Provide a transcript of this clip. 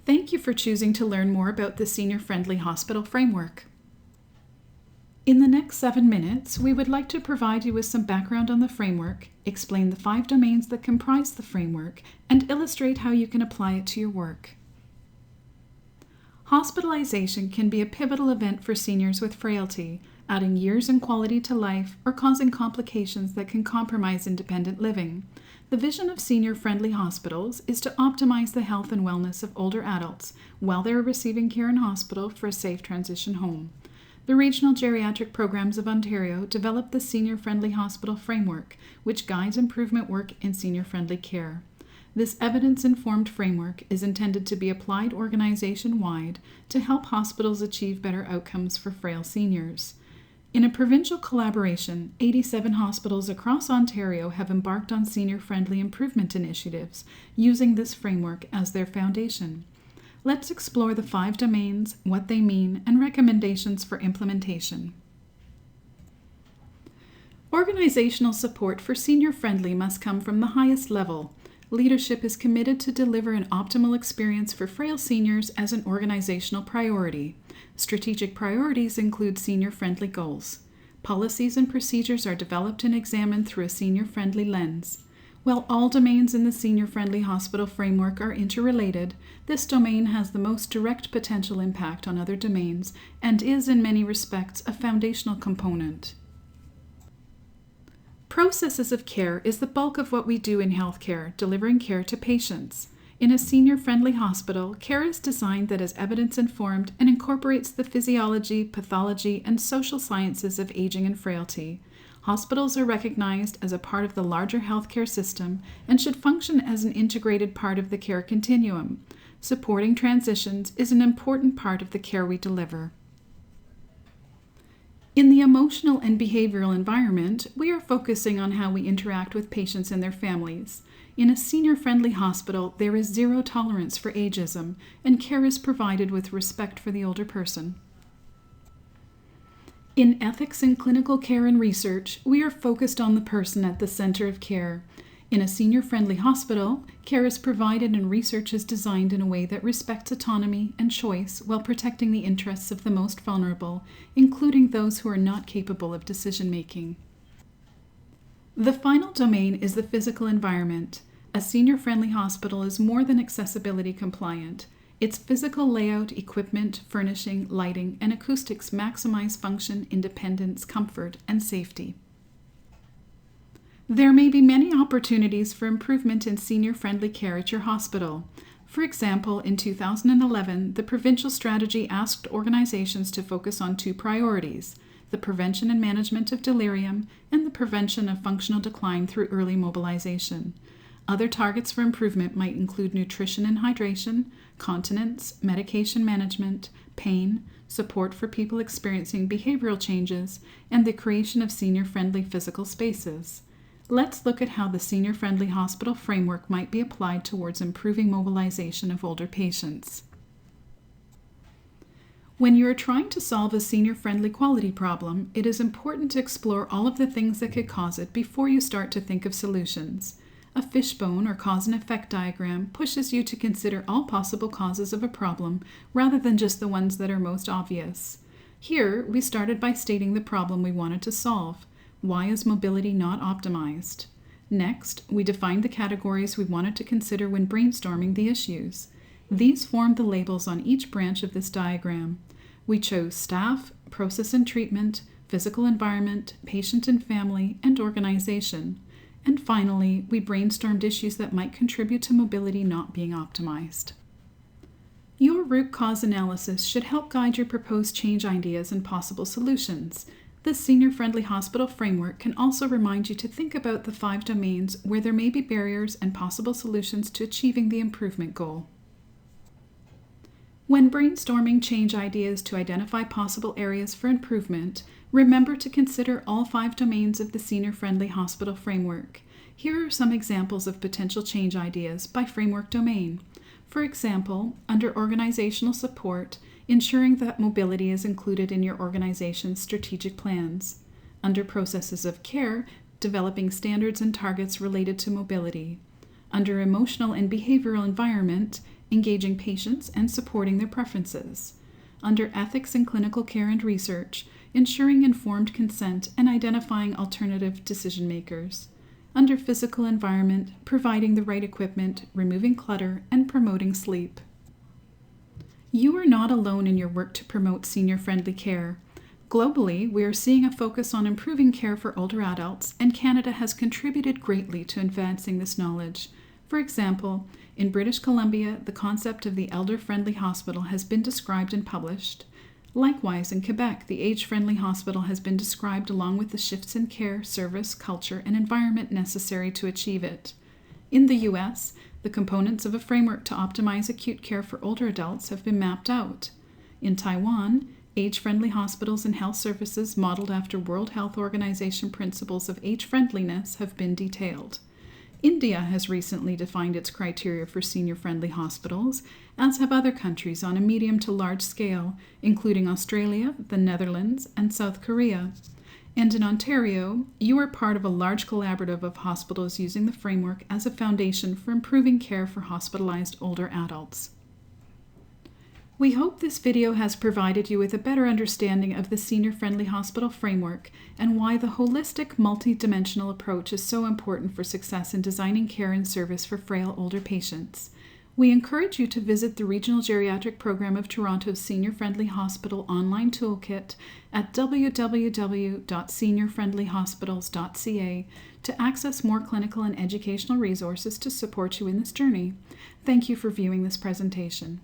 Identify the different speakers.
Speaker 1: Thank you for choosing to learn more about the Senior-Friendly Hospital Framework. In the next 7 minutes, we would like to provide you with some background on the framework, explain the 5 domains that comprise the framework, and illustrate how you can apply it to your work. Hospitalization can be a pivotal event for seniors with frailty, adding years in quality to life or causing complications that can compromise independent living. The vision of senior-friendly hospitals is to optimize the health and wellness of older adults while they are receiving care in hospital for a safe transition home. The Regional Geriatric Programs of Ontario developed the Senior-Friendly Hospital Framework, which guides improvement work in senior-friendly care. This evidence-informed framework is intended to be applied organization-wide to help hospitals achieve better outcomes for frail seniors. In a provincial collaboration, 87 hospitals across Ontario have embarked on senior-friendly improvement initiatives using this framework as their foundation. Let's explore the 5 domains, what they mean, and recommendations for implementation. Organizational support for senior-friendly must come from the highest level. Leadership is committed to deliver an optimal experience for frail seniors as an organizational priority. Strategic priorities include senior-friendly goals. Policies and procedures are developed and examined through a senior-friendly lens. While all domains in the Senior-Friendly Hospital Framework are interrelated, this domain has the most direct potential impact on other domains and is, in many respects, a foundational component. Processes of care is the bulk of what we do in healthcare, delivering care to patients. In a senior-friendly hospital, care is designed that is evidence-informed and incorporates the physiology, pathology, and social sciences of aging and frailty. Hospitals are recognized as a part of the larger healthcare system and should function as an integrated part of the care continuum. Supporting transitions is an important part of the care we deliver. In the emotional and behavioral environment, we are focusing on how we interact with patients and their families. In a senior-friendly hospital, there is zero tolerance for ageism, and care is provided with respect for the older person. In ethics in clinical care and research, we are focused on the person at the center of care. In a senior-friendly hospital, care is provided and research is designed in a way that respects autonomy and choice while protecting the interests of the most vulnerable, including those who are not capable of decision-making. The final domain is the physical environment. A senior-friendly hospital is more than accessibility compliant. Its physical layout, equipment, furnishing, lighting, and acoustics maximize function, independence, comfort, and safety. There may be many opportunities for improvement in senior-friendly care at your hospital. For example, in 2011, the provincial strategy asked organizations to focus on 2 priorities: the prevention and management of delirium and the prevention of functional decline through early mobilization. Other targets for improvement might include nutrition and hydration, continence, medication management, pain, support for people experiencing behavioral changes, and the creation of senior-friendly physical spaces. Let's look at how the Senior-Friendly Hospital Framework might be applied towards improving mobilization of older patients. When you are trying to solve a senior-friendly quality problem, it is important to explore all of the things that could cause it before you start to think of solutions. A fishbone or cause and effect diagram pushes you to consider all possible causes of a problem rather than just the ones that are most obvious. Here, we started by stating the problem we wanted to solve. Why is mobility not optimized? Next, we defined the categories we wanted to consider when brainstorming the issues. These formed the labels on each branch of this diagram. We chose staff, process and treatment, physical environment, patient and family, and organization. And finally, we brainstormed issues that might contribute to mobility not being optimized. Your root cause analysis should help guide your proposed change ideas and possible solutions. The Senior-Friendly Hospital Framework can also remind you to think about the 5 domains where there may be barriers and possible solutions to achieving the improvement goal. When brainstorming change ideas to identify possible areas for improvement, remember to consider all 5 domains of the Senior-Friendly Hospital Framework. Here are some examples of potential change ideas by framework domain. For example, under organizational support, ensuring that mobility is included in your organization's strategic plans. Under processes of care, developing standards and targets related to mobility. Under emotional and behavioral environment, engaging patients and supporting their preferences. Under ethics in clinical care and research, ensuring informed consent and identifying alternative decision makers. Under physical environment, providing the right equipment, removing clutter, and promoting sleep. You are not alone in your work to promote senior-friendly care. Globally, we are seeing a focus on improving care for older adults, and Canada has contributed greatly to advancing this knowledge. For example, in British Columbia, the concept of the elder-friendly hospital has been described and published. Likewise, in Quebec, the age-friendly hospital has been described along with the shifts in care, service, culture, and environment necessary to achieve it. In the U.S., the components of a framework to optimize acute care for older adults have been mapped out. In Taiwan, age-friendly hospitals and health services modeled after World Health Organization principles of age-friendliness have been detailed. India has recently defined its criteria for senior-friendly hospitals, as have other countries on a medium to large scale, including Australia, the Netherlands, and South Korea. And in Ontario, you are part of a large collaborative of hospitals using the framework as a foundation for improving care for hospitalized older adults. We hope this video has provided you with a better understanding of the senior-friendly hospital framework and why the holistic, multi-dimensional approach is so important for success in designing care and service for frail older patients. We encourage you to visit the Regional Geriatric Program of Toronto's Senior-Friendly Hospital online toolkit at www.seniorfriendlyhospitals.ca to access more clinical and educational resources to support you in this journey. Thank you for viewing this presentation.